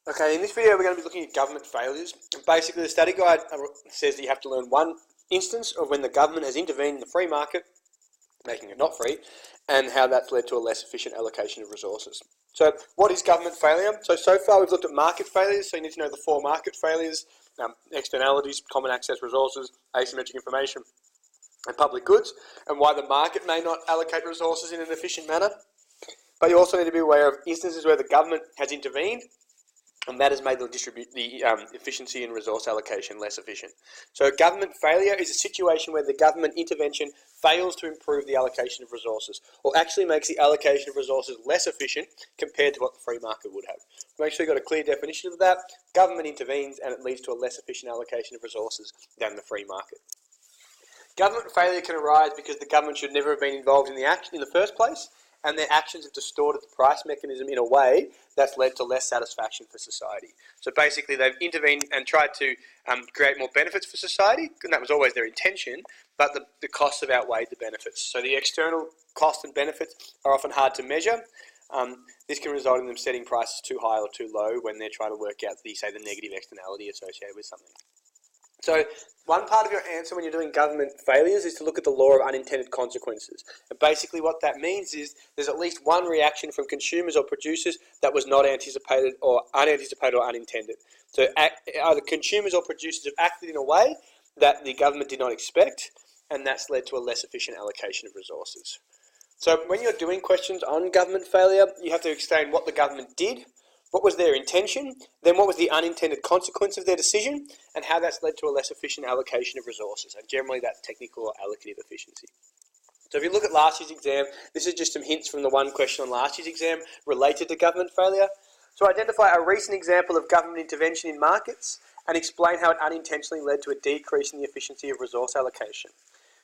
Okay, in this video we're going to be looking at government failures. And basically the study guide says that you have to learn one instance of when the government has intervened in the free market, making it not free, and how that's led to a less efficient allocation of resources. So what is government failure? So far we've looked at market failures, so you need to know the four market failures: externalities, common access resources, asymmetric information, and public goods, and why the market may not allocate resources in an efficient manner. But you also need to be aware of instances where the government has intervened, and that has made the efficiency and resource allocation less efficient. So government failure is a situation where the government intervention fails to improve the allocation of resources, or actually makes the allocation of resources less efficient compared to what the free market would have. Make sure you've got a clear definition of that. Government intervenes and it leads to a less efficient allocation of resources than the free market. Government failure can arise because the government should never have been involved in the action in the first place, and their actions have distorted the price mechanism in a way that's led to less satisfaction for society. So basically they've intervened and tried to create more benefits for society, and that was always their intention, but the costs have outweighed the benefits. So the external costs and benefits are often hard to measure. This can result in them setting prices too high or too low when they're trying to work out, the negative externality associated with something. So one part of your answer when you're doing government failures is to look at the law of unintended consequences. And basically what that means is there's at least one reaction from consumers or producers that was not anticipated or unintended. So either consumers or producers have acted in a way that the government did not expect, and that's led to a less efficient allocation of resources. So when you're doing questions on government failure, you have to explain what the government did, what was their intention, then what was the unintended consequence of their decision, and how that's led to a less efficient allocation of resources. And generally that's technical or allocative efficiency. So if you look at last year's exam, this is just some hints from the one question on last year's exam related to government failure. So identify a recent example of government intervention in markets and explain how it unintentionally led to a decrease in the efficiency of resource allocation.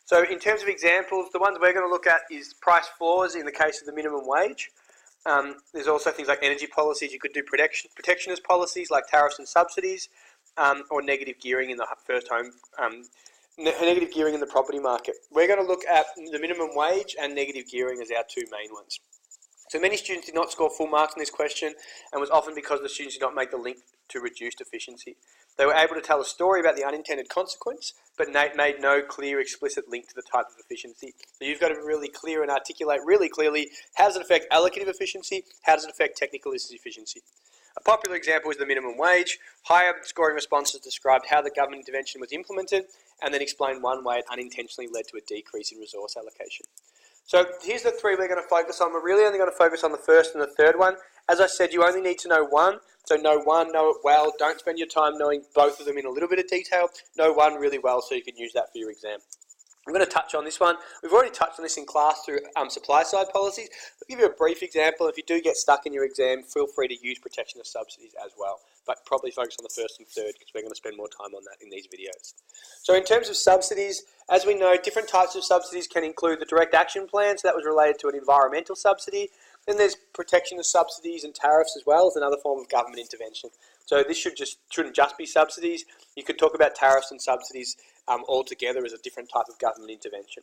So in terms of examples, the ones we're going to look at is price floors in the case of the minimum wage. There's also things like energy policies. You could do protectionist policies like tariffs and subsidies, or negative gearing in the first home, negative gearing in the property market. We're going to look at the minimum wage and negative gearing as our two main ones. So many students did not score full marks in this question, and was often because the students did not make the link to reduced efficiency. They were able to tell a story about the unintended consequence, but made no clear, explicit link to the type of efficiency. So you've got to be really clear and articulate really clearly, how does it affect allocative efficiency, how does it affect technical efficiency. A popular example is the minimum wage. Higher scoring responses described how the government intervention was implemented, and then explained one way it unintentionally led to a decrease in resource allocation. So here's the three we're going to focus on. We're really only going to focus on the first and the third one. As I said, you only need to know one. So know one, know it well. Don't spend your time knowing both of them in a little bit of detail. Know one really well so you can use that for your exam. I'm going to touch on this one. We've already touched on this in class through supply side policies. I'll give you a brief example. If you do get stuck in your exam, feel free to use protectionist subsidies as well. But probably focus on the first and third because we're going to spend more time on that in these videos. So in terms of subsidies, as we know, different types of subsidies can include the direct action plan. So that was related to an environmental subsidy. Then there's protectionist subsidies and tariffs as well as another form of government intervention. So this shouldn't just be subsidies. You could talk about tariffs and subsidies altogether as a different type of government intervention.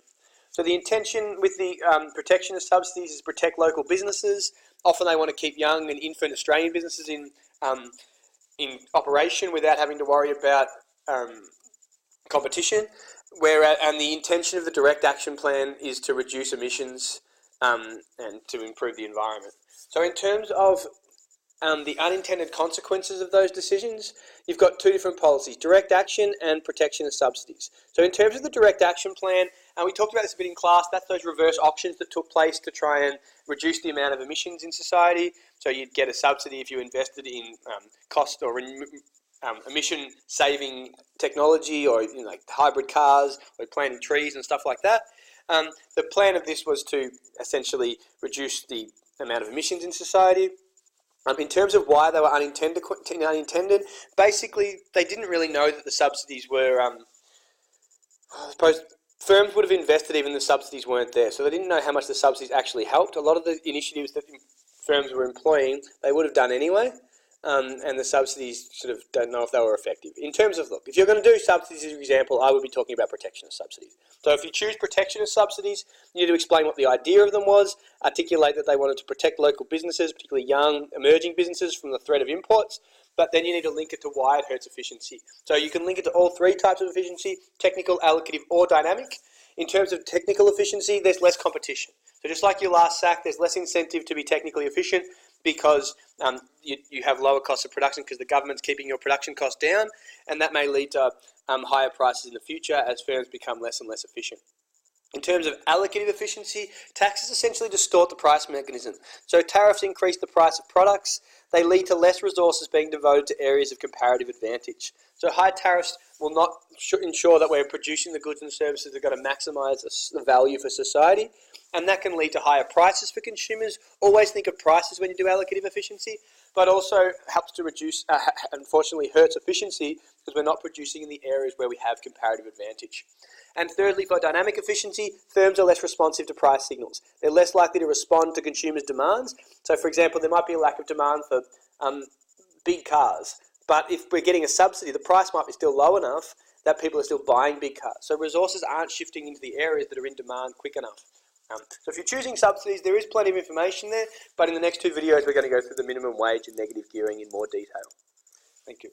So the intention with the protectionist subsidies is to protect local businesses. Often they want to keep young and infant Australian businesses in operation without having to worry about competition. And the intention of the direct action plan is to reduce emissions and to improve the environment. So in terms of the unintended consequences of those decisions, you've got two different policies: direct action and protectionist subsidies. So in terms of the direct action plan, and we talked about this a bit in class, that's those reverse auctions that took place to try and reduce the amount of emissions in society. So you'd get a subsidy if you invested in cost or emission-saving technology, or like hybrid cars, or planting trees and stuff like that. The plan of this was to essentially reduce the amount of emissions in society. In terms of why they were unintended, basically they didn't really know that the subsidies were, I suppose firms would have invested even if the subsidies weren't there, so they didn't know how much the subsidies actually helped. A lot of the initiatives that firms were employing, they would have done anyway, and the subsidies sort of don't know if they were effective. In terms of, look, if you're going to do subsidies as an example, I would be talking about protectionist subsidies. So if you choose protectionist subsidies, you need to explain what the idea of them was, articulate that they wanted to protect local businesses, particularly young, emerging businesses, from the threat of imports, but then you need to link it to why it hurts efficiency. So you can link it to all three types of efficiency: technical, allocative, or dynamic. In terms of technical efficiency, there's less competition. So just like your last SAC, there's less incentive to be technically efficient because you have lower costs of production because the government's keeping your production costs down, and that may lead to higher prices in the future as firms become less and less efficient. In terms of allocative efficiency, taxes essentially distort the price mechanism. So tariffs increase the price of products. They lead to less resources being devoted to areas of comparative advantage. So high tariffs will not ensure that we're producing the goods and services that are going to maximise the value for society, and that can lead to higher prices for consumers. Always think of prices when you do allocative efficiency, but also helps to reduce, unfortunately hurts efficiency because we're not producing in the areas where we have comparative advantage. And thirdly, for dynamic efficiency, firms are less responsive to price signals. They're less likely to respond to consumers' demands. So, for example, there might be a lack of demand for big cars, but if we're getting a subsidy, the price might be still low enough that people are still buying big cars. So resources aren't shifting into the areas that are in demand quick enough. So if you're choosing subsidies, there is plenty of information there, but in the next two videos, we're going to go through the minimum wage and negative gearing in more detail. Thank you.